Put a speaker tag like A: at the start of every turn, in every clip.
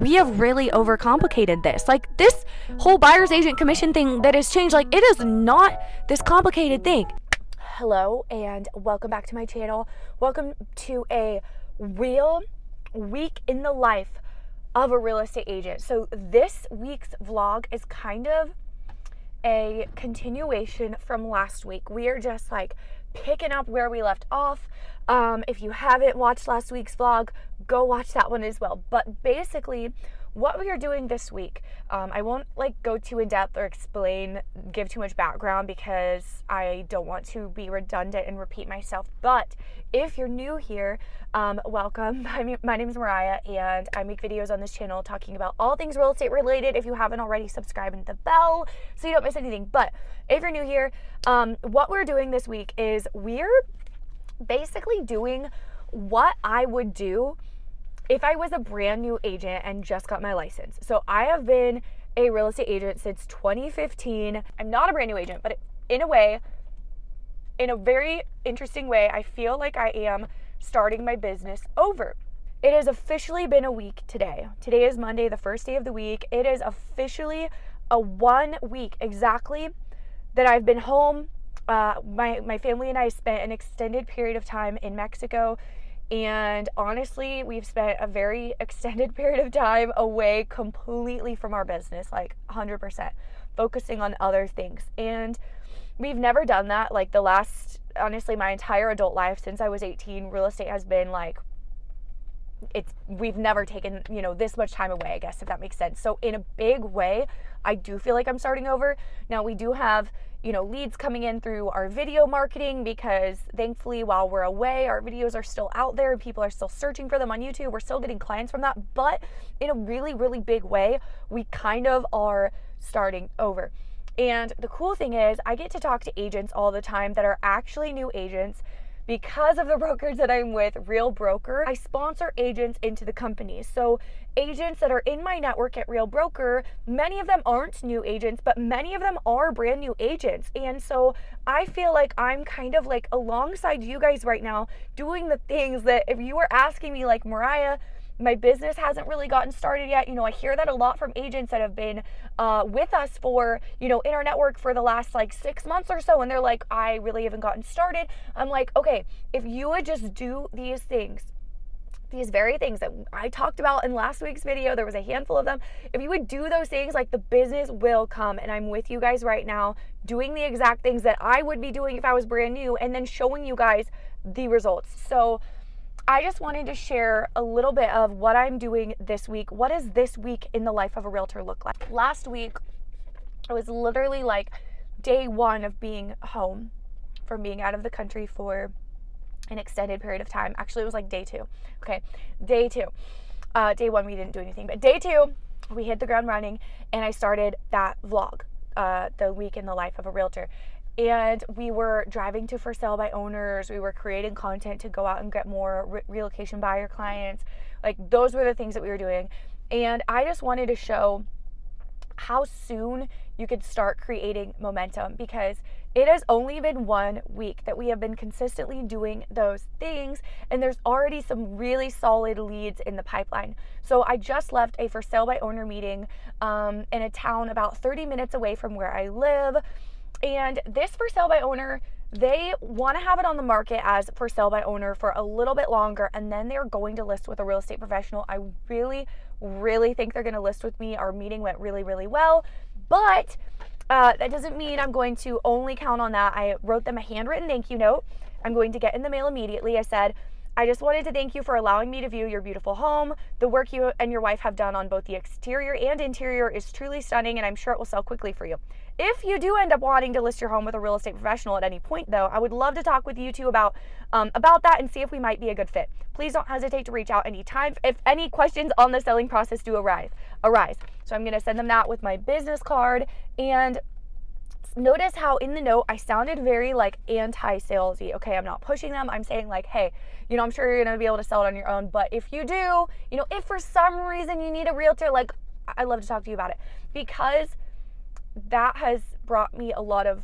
A: we have really overcomplicated this. Like, this whole buyer's agent commission thing that has changed, like, it is not this complicated thing. Hello, and welcome back to my channel. Welcome to a real week in the life of a real estate agent. So this week's vlog is kind of a continuation from last week. We are just like picking up where we left off. If you haven't watched last week's vlog, go watch that one as well. But basically, what we are doing this week, I won't like go too in depth or give too much background because I don't want to be redundant and repeat myself. But if you're new here, welcome. My name is Mariah, and I make videos on this channel talking about all things real estate related. If you haven't already, subscribe and hit the bell so you don't miss anything. But if you're new here, what we're doing this week is we're basically doing what I would do if I was a brand new agent and just got my license. So I have been a real estate agent since 2015. I'm not a brand new agent, but in a very interesting way, I feel like I am starting my business over. It has officially been a week today. Today is Monday, the first day of the week. It is officially a 1 week exactly that I've been home. My family and I spent an extended period of time in Mexico. And honestly, we've spent a very extended period of time away completely from our business, like 100%, focusing on other things. And we've never done that. Like honestly, my entire adult life since I was 18, real estate has been like, we've never taken, this much time away, I guess, if that makes sense. So in a big way, I do feel like I'm starting over. Now we do have, leads coming in through our video marketing because thankfully while we're away, our videos are still out there. People are still searching for them on YouTube. We're still getting clients from that. But in a really, really big way, we kind of are starting over. And the cool thing is I get to talk to agents all the time that are actually new agents. Because of the brokerage that I'm with, Real Broker, I sponsor agents into the company. So agents that are in my network at Real Broker, many of them aren't new agents, but many of them are brand new agents. And so I feel like I'm kind of like alongside you guys right now doing the things that if you were asking me like, Mariah, my business hasn't really gotten started yet. I hear that a lot from agents that have been with us for, in our network for the last like 6 months or so. And they're like, I really haven't gotten started. I'm like, okay, if you would just do these things, these very things that I talked about in last week's video, there was a handful of them. If you would do those things, like the business will come. And I'm with you guys right now doing the exact things that I would be doing if I was brand new and then showing you guys the results. So I just wanted to share a little bit of what I'm doing this week. What does this week in the life of a realtor look like? Last week, it was literally like day one of being home from being out of the country for an extended period of time. Actually, it was like day two. Okay, day two. Day one, we didn't do anything, but day two, we hit the ground running and I started that vlog, the week in the life of a realtor. And we were driving to for sale by owners. We were creating content to go out and get more relocation buyer clients. Like those were the things that we were doing. And I just wanted to show how soon you could start creating momentum because it has only been 1 week that we have been consistently doing those things. And there's already some really solid leads in the pipeline. So I just left a for sale by owner meeting in a town about 30 minutes away from where I live. And this for sale by owner, they want to have it on the market as for sale by owner for a little bit longer, and then they're going to list with a real estate professional. I really, really think they're going to list with me. Our meeting went really, really well, but that doesn't mean I'm going to only count on that. I wrote them a handwritten thank you note. I'm going to get in the mail immediately. I said, I just wanted to thank you for allowing me to view your beautiful home. The work you and your wife have done on both the exterior and interior is truly stunning, and I'm sure it will sell quickly for you. If you do end up wanting to list your home with a real estate professional at any point, though, I would love to talk with you two about that and see if we might be a good fit. Please don't hesitate to reach out anytime if any questions on the selling process do arise. So I'm going to send them that with my business card. And notice how in the note I sounded very like anti-salesy. Okay, I'm not pushing them. I'm saying like, hey, I'm sure you're going to be able to sell it on your own, but if you do, if for some reason you need a realtor, like I'd love to talk to you about it, because that has brought me a lot of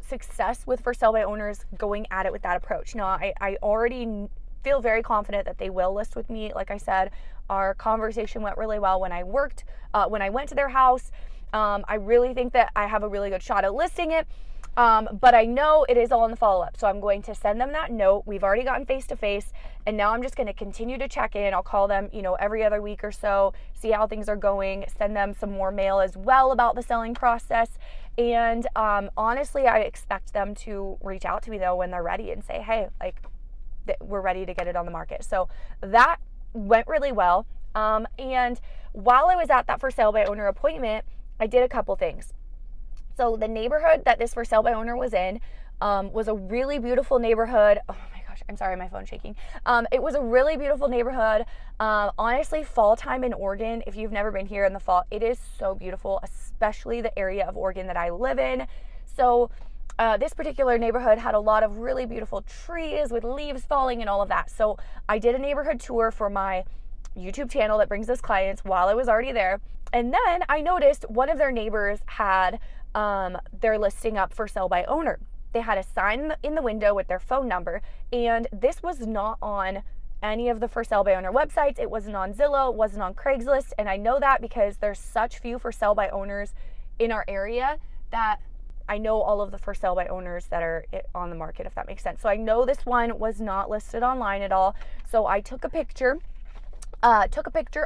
A: success with for sale by owners going at it with that approach. Now, I already feel very confident that they will list with me. Like I said, Our conversation went really well when I went to their house. I really think that I have a really good shot at listing it. But I know it is all in the follow-up. So I'm going to send them that note. We've already gotten face-to-face, and now I'm just going to continue to check in. I'll call them, every other week or so, see how things are going, send them some more mail as well about the selling process. And honestly, I expect them to reach out to me though when they're ready and say, hey, we're ready to get it on the market. So that went really well. And while I was at that for sale by owner appointment, I did a couple things. So the neighborhood that this for sale by owner was in was a really beautiful neighborhood. Oh my gosh, I'm sorry, my phone's shaking. It was a really beautiful neighborhood. Honestly, fall time in Oregon, if you've never been here in the fall, it is so beautiful, especially the area of Oregon that I live in. So this particular neighborhood had a lot of really beautiful trees with leaves falling and all of that. So I did a neighborhood tour for my YouTube channel that brings us clients while I was already there. And then I noticed one of their neighbors had their listing up for sale by owner. They had a sign in the window with their phone number, and this was not on any of the for sale by owner websites. It wasn't on Zillow, it wasn't on Craigslist, and I know that because there's such few for sale by owners in our area that I know all of the for sale by owners that are on the market, if that makes sense. So I know this one was not listed online at all. So I took a picture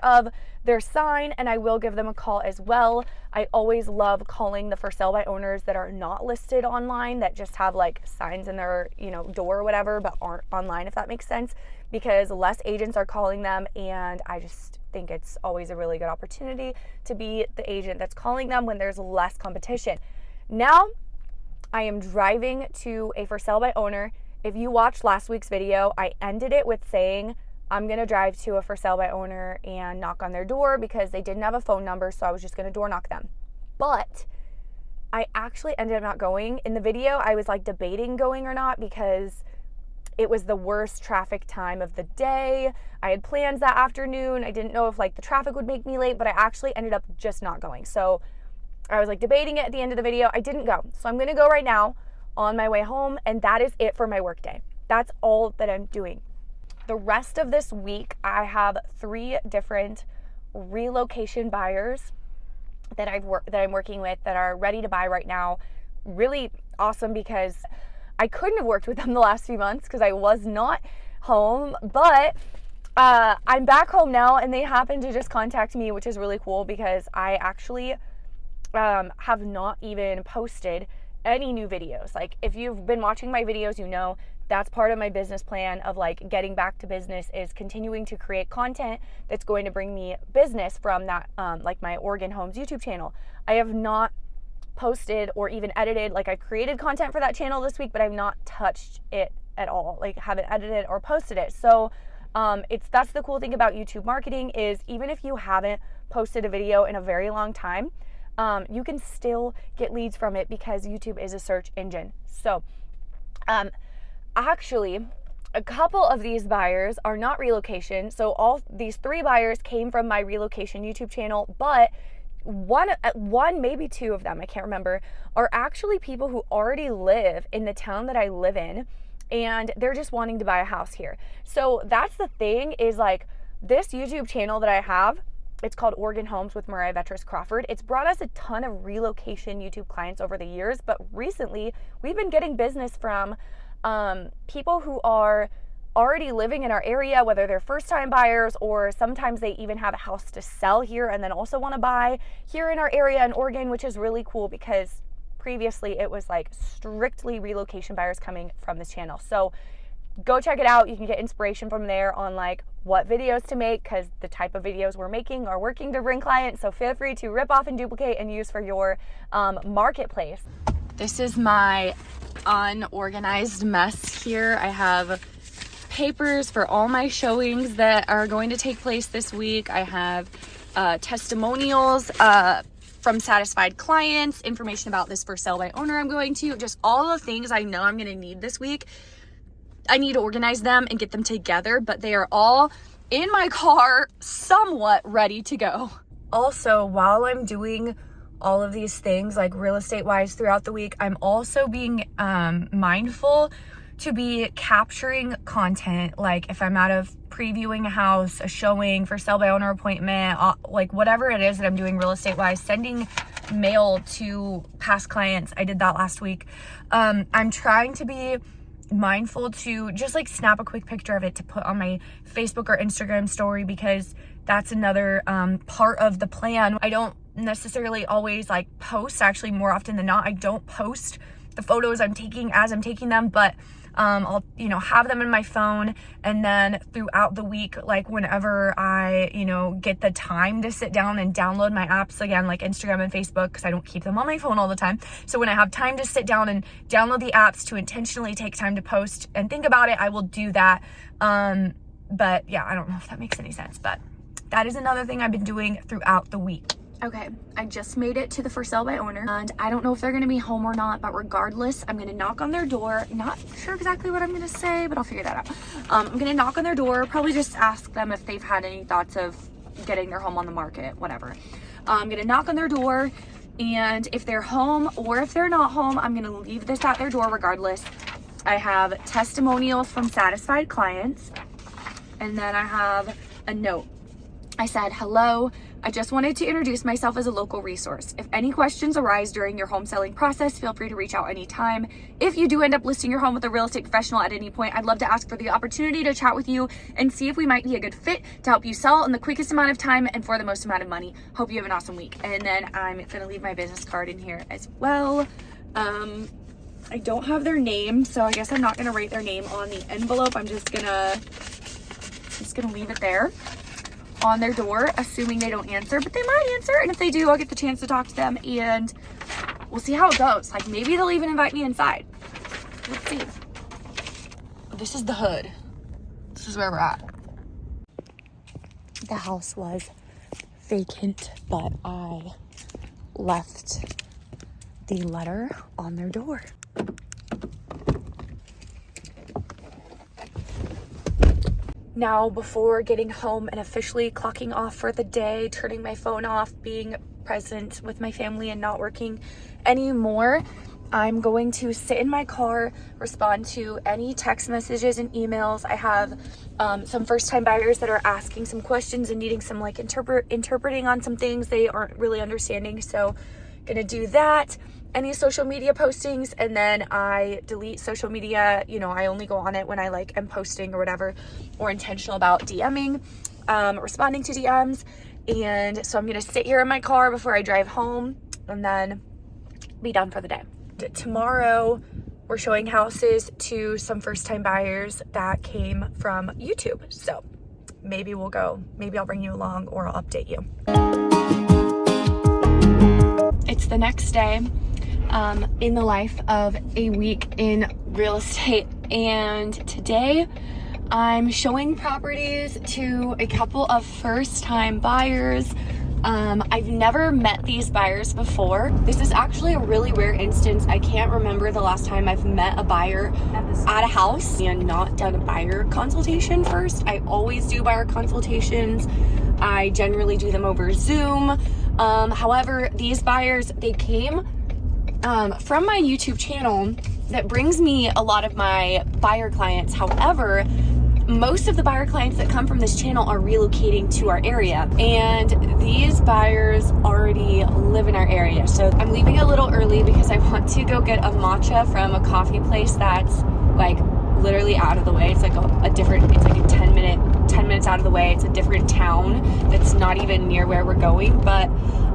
A: of their sign, and I will give them a call as well. I always love calling the for sale by owners that are not listed online, that just have signs in their door or whatever, but aren't online, if that makes sense, because less agents are calling them, and I just think it's always a really good opportunity to be the agent that's calling them when there's less competition. Now I am driving to a for sale by owner. If you watched last week's video, I ended it with saying I'm going to drive to a for sale by owner and knock on their door because they didn't have a phone number, so I was just going to door knock them. But I actually ended up not going. In the video, I was debating going or not because it was the worst traffic time of the day. I had plans that afternoon. I didn't know if the traffic would make me late, but I actually ended up just not going. So I was debating it at the end of the video. I didn't go. So I'm going to go right now on my way home, and that is it for my work day. That's all that I'm doing. The rest of this week, I have 3 different relocation buyers that I'm working with that are ready to buy right now. Really awesome because I couldn't have worked with them the last few months because I was not home, but I'm back home now, and they happen to just contact me, which is really cool because I actually have not even posted any new videos. If you've been watching my videos, that's part of my business plan of getting back to business, is continuing to create content that's going to bring me business from that, my Oregon Homes YouTube channel. I have not posted or even edited. I created content for that channel this week, but I've not touched it at all. Haven't edited or posted it. So that's the cool thing about YouTube marketing, is even if you haven't posted a video in a very long time, you can still get leads from it because YouTube is a search engine. So actually, a couple of these buyers are not relocation. So all these 3 buyers came from my relocation YouTube channel, but one, maybe 2 of them, I can't remember, are actually people who already live in the town that I live in, and they're just wanting to buy a house here. So that's the thing, is this YouTube channel that I have, it's called Oregon Homes with Mariah Vetras Crawford. It's brought us a ton of relocation YouTube clients over the years, but recently we've been getting business from people who are already living in our area, whether they're first-time buyers or sometimes they even have a house to sell here and then also want to buy here in our area in Oregon, which is really cool because previously it was strictly relocation buyers coming from this channel. So go check it out. You can get inspiration from there on what videos to make, because the type of videos we're making are working to bring clients. So feel free to rip off and duplicate and use for your marketplace. This is my unorganized mess here. I have papers for all my showings that are going to take place this week. I have testimonials from satisfied clients, information about this for sale by owner I'm going to, just all the things I know I'm going to need this week. I need to organize them and get them together, but they are all in my car, somewhat ready to go. Also, while I'm doing all of these things, real estate wise throughout the week, I'm also being mindful to be capturing content. If I'm out of previewing a house, a showing, for sale by owner appointment, like whatever it is that I'm doing real estate wise, sending mail to past clients. I did that last week. I'm trying to be mindful to just like snap a quick picture of it to put on my Facebook or Instagram story, because that's another part of the plan. I don't necessarily always like post. Actually, more often than not, I don't post the photos I'm taking as I'm taking them, but I'll, have them in my phone, and then throughout the week, like whenever I, get the time to sit down and download my apps again, like Instagram and Facebook, because I don't keep them on my phone all the time. So when I have time to sit down and download the apps to intentionally take time to post and think about it, I will do that. But yeah, I don't know if that makes any sense, but that is another thing I've been doing throughout the week. Okay, I just made it to the for sale by owner, and I don't know if they're gonna be home or not, but regardless, I'm gonna knock on their door. Not sure exactly what I'm gonna say, but I'll figure that out. I'm gonna knock on their door, probably just ask them if they've had any thoughts of getting their home on the market, whatever. I'm gonna knock on their door, and if they're home or if they're not home, I'm gonna leave this at their door regardless. I have testimonials from satisfied clients, and then I have a note. I said, hello, I just wanted to introduce myself as a local resource. If any questions arise during your home selling process, feel free to reach out anytime. If you do end up listing your home with a real estate professional at any point, I'd love to ask for the opportunity to chat with you and see if we might be a good fit to help you sell in the quickest amount of time and for the most amount of money. Hope you have an awesome week. And then I'm gonna leave my business card in here as well. I don't have their name, so I guess I'm not gonna write their name on the envelope. I'm just gonna leave it there on their door, assuming they don't answer, but they might answer, and if they do, I'll get the chance to talk to them, and we'll see how it goes. Like, maybe they'll even invite me inside. Let's see. This is the hood. This is where we're at. The house was vacant, but I left the letter on their door. Now, before getting home and officially clocking off for the day, turning my phone off, being present with my family and not working anymore, I'm going to sit in my car, respond to any text messages and emails. I have some first-time buyers that are asking some questions and needing some like interpreting on some things they aren't really understanding. So gonna do that. Any social media postings, and then I delete social media. I only go on it when I like am posting or whatever, or intentional about DMing, responding to DMs. And so I'm gonna sit here in my car before I drive home and then be done for the day. Tomorrow we're showing houses to some first-time buyers that came from YouTube. So maybe I'll bring you along, or I'll update you. It's the next day in the life of a week in real estate, and today I'm showing properties to a couple of first-time buyers. I've never met these buyers before. This is actually a really rare instance. I can't remember the last time I've met a buyer at a house and not done a buyer consultation first. I always do buyer consultations. I generally do them over Zoom. However, these buyers, they came from my YouTube channel that brings me a lot of my buyer clients. However, most of the buyer clients that come from this channel are relocating to our area, and these buyers already live in our area. So I'm leaving a little early because I want to go get a matcha from a coffee place that's like literally out of the way. It's like it's like a 10 minutes out of the way. It's a different town that's not even near where we're going, but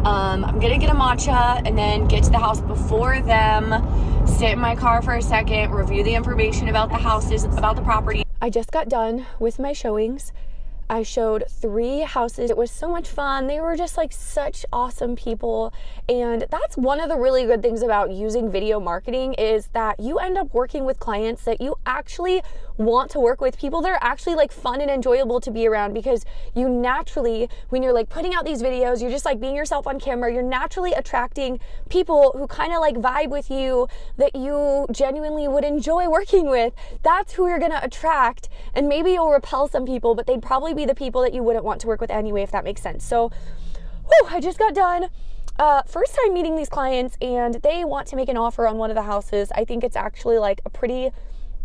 A: I'm gonna get a matcha and then get to the house before them, sit in my car for a second, review the information about the houses, about the property. I just got done with my showings. I showed 3 houses. It was so much fun. They were just like such awesome people. And that's one of the really good things about using video marketing, is that you end up working with clients that you actually want to work with, people that are actually like fun and enjoyable to be around, because you naturally, when you're like putting out these videos, you're just like being yourself on camera, you're naturally attracting people who kind of like vibe with you, that you genuinely would enjoy working with. That's who you're gonna attract, and maybe you'll repel some people, but they'd probably be the people that you wouldn't want to work with anyway, if that makes sense. So I just got done first time meeting these clients, and they want to make an offer on one of the houses. I think it's actually like a pretty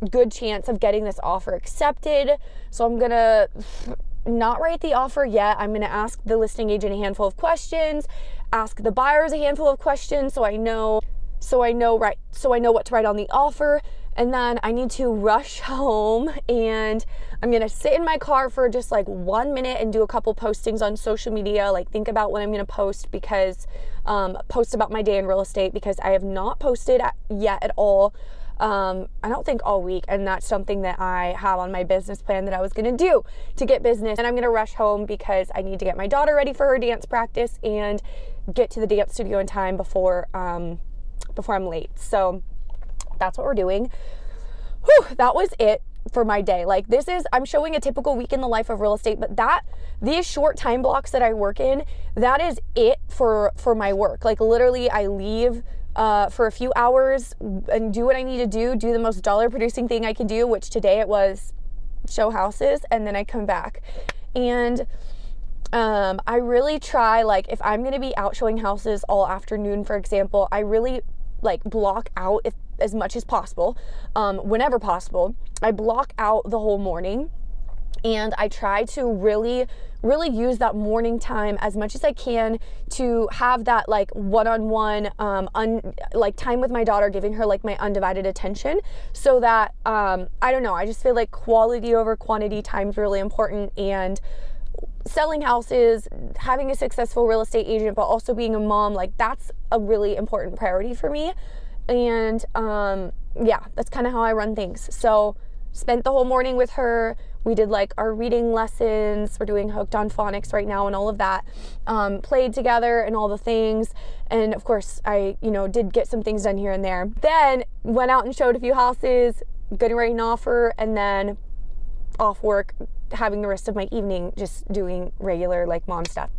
A: good chance of getting this offer accepted. So I'm gonna not write the offer yet. I'm gonna ask the listing agent a handful of questions, ask the buyers a handful of questions so I know what to write on the offer. And then I need to rush home, and I'm gonna sit in my car for just like 1 minute and do a couple postings on social media, like think about what I'm gonna post, because post about my day in real estate, because I have not posted yet at all. I don't think all week, and that's something that I have on my business plan that I was gonna do to get business. And I'm gonna rush home because I need to get my daughter ready for her dance practice and get to the dance studio in time before I'm late. So that's what we're doing. Whew, that was it for my day. Like, I'm showing a typical week in the life of real estate, but these short time blocks that I work in, that is it for my work. Like, literally I leave for a few hours and do what I need to do the most dollar producing thing I can do, which today it was show houses, and then I come back. And I really try, like, if I'm going to be out showing houses all afternoon, for example, I really like block out as much as possible, whenever possible. I block out the whole morning, and I try to really use that morning time as much as I can to have that like one-on-one like time with my daughter, giving her like my undivided attention, so that I don't know, I just feel like quality over quantity time is really important. And selling houses, having a successful real estate agent, but also being a mom, like that's a really important priority for me. And yeah, that's kind of how I run things. So spent the whole morning with her. We did like our reading lessons. We're doing Hooked on Phonics right now and all of that. Played together and all the things. And of course I, did get some things done here and there. Then went out and showed a few houses, getting ready an offer, and then off work, having the rest of my evening just doing regular like mom stuff.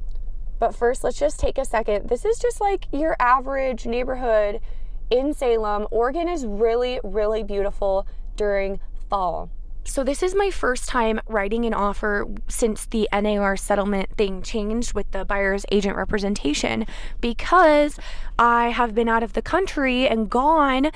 A: But first, let's just take a second. This is just like your average neighborhood in Salem. Oregon is really, really beautiful during fall. So this is my first time writing an offer since the NAR settlement thing changed with the buyer's agent representation, because I have been out of the country and gone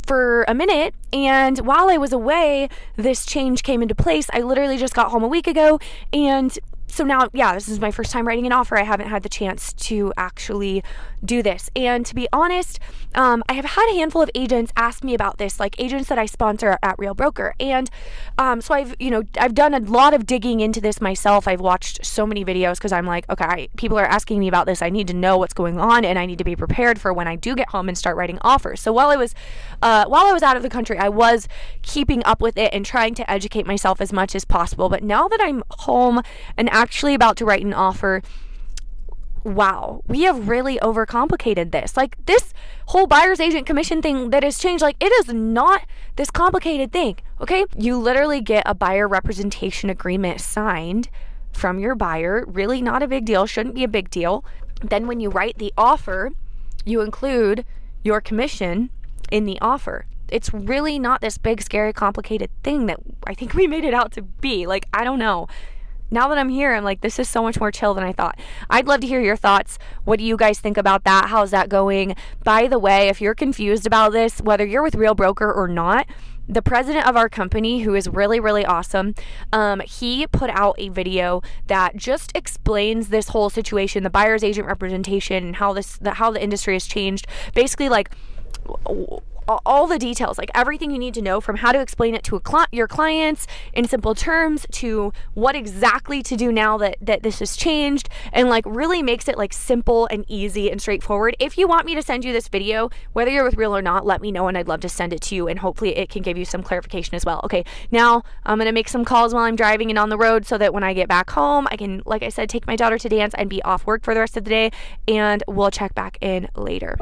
A: for a minute, and while I was away, this change came into place. I literally just got home a week ago, and so now, yeah, this is my first time writing an offer. I haven't had the chance to actually do this. And to be honest, I have had a handful of agents ask me about this, like agents that I sponsor at Real Broker. And so I've done a lot of digging into this myself. I've watched so many videos because I'm like, okay, people are asking me about this. I need to know what's going on, and I need to be prepared for when I do get home and start writing offers. So while I was out of the country, I was keeping up with it and trying to educate myself as much as possible. But now that I'm home and actually about to write an offer, wow, we have really overcomplicated this. Like, this whole buyer's agent commission thing that has changed, like, it is not this complicated thing, okay? You literally get a buyer representation agreement signed from your buyer. Really not a big deal, shouldn't be a big deal. Then when you write the offer, you include your commission in the offer. It's really not this big, scary, complicated thing that I think we made it out to be. Like, I don't know. Now that I'm here, I'm like, this is so much more chill than I thought. I'd love to hear your thoughts. What do you guys think about that? How's that going? By the way, if you're confused about this, whether you're with Real Broker or not, the president of our company, who is really, really awesome, he put out a video that just explains this whole situation, the buyer's agent representation, and how the industry has changed. Basically, like, all the details, like everything you need to know, from how to explain it to your clients in simple terms, to what exactly to do now that this has changed, and like really makes it like simple and easy and straightforward. If you want me to send you this video, whether you're with Real or not, let me know and I'd love to send it to you, and hopefully it can give you some clarification as well. Okay, now I'm gonna make some calls while I'm driving and on the road so that when I get back home, I can, like I said, take my daughter to dance and be off work for the rest of the day, and we'll check back in later.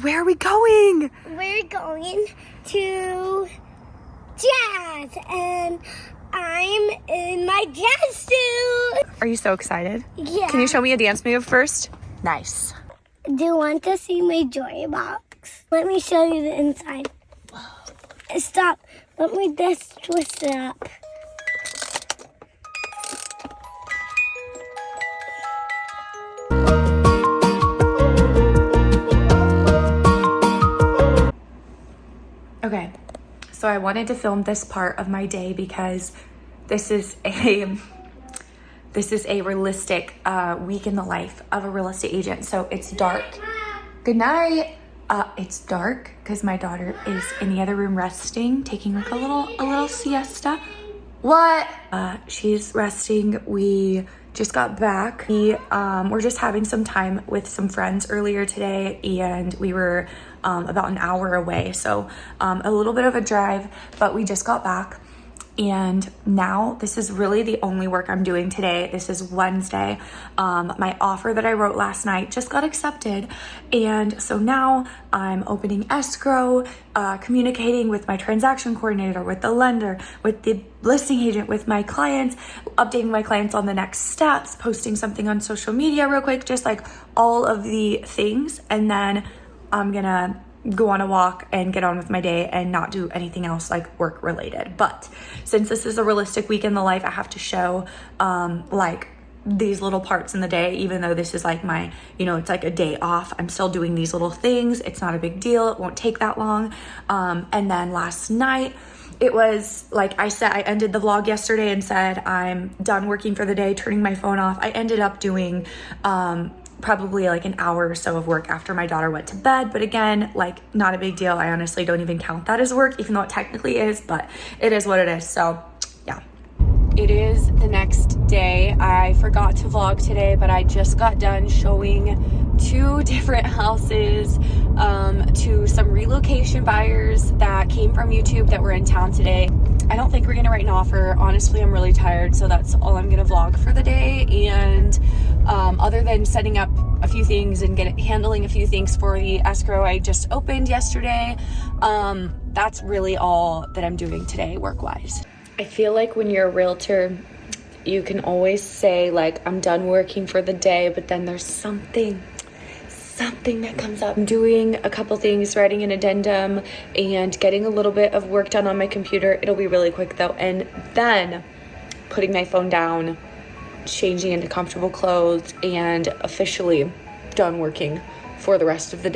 A: Where are we going?
B: We're going to jazz, and I'm in my jazz suit.
A: Are you so excited?
B: Yeah.
A: Can you show me a dance move first? Nice.
B: Do you want to see my joy box? Let me show you the inside. Stop. Let me just twist it up.
A: Okay, so I wanted to film this part of my day because this is a realistic week in the life of a real estate agent. So it's dark. Good night. It's dark because my daughter is in the other room resting, taking like a little siesta. What? She's resting. We just got back. We were just having some time with some friends earlier today, and we were about an hour away. So a little bit of a drive, but we just got back. And now this is really the only work I'm doing today. This is Wednesday. My offer that I wrote last night just got accepted. And so now I'm opening escrow, communicating with my transaction coordinator, with the lender, with the listing agent, with my clients, updating my clients on the next steps, posting something on social media real quick, just like all of the things. And then I'm gonna go on a walk and get on with my day and not do anything else like work related. But since this is a realistic week in the life, I have to show like these little parts in the day, even though this is like my, it's like a day off. I'm still doing these little things. It's not a big deal. It won't take that long. And then last night, it was like I said, I ended the vlog yesterday and said I'm done working for the day, turning my phone off. I ended up doing probably like an hour or so of work after my daughter went to bed. But again, like not a big deal. I honestly don't even count that as work, even though it technically is, but it is what it is. So yeah. It is the next day. I forgot to vlog today, but I just got done showing 2 different houses to some relocation buyers that came from YouTube that were in town today. I don't think we're gonna write an offer. Honestly, I'm really tired, so that's all I'm gonna vlog for the day. And other than setting up a few things and handling a few things for the escrow I just opened yesterday, that's really all that I'm doing today work-wise. I feel like when you're a realtor, you can always say like, I'm done working for the day, but then there's something that comes up. I'm doing a couple things, writing an addendum and getting a little bit of work done on my computer. It'll be really quick though. And then putting my phone down, changing into comfortable clothes, and officially done working for the rest of the day.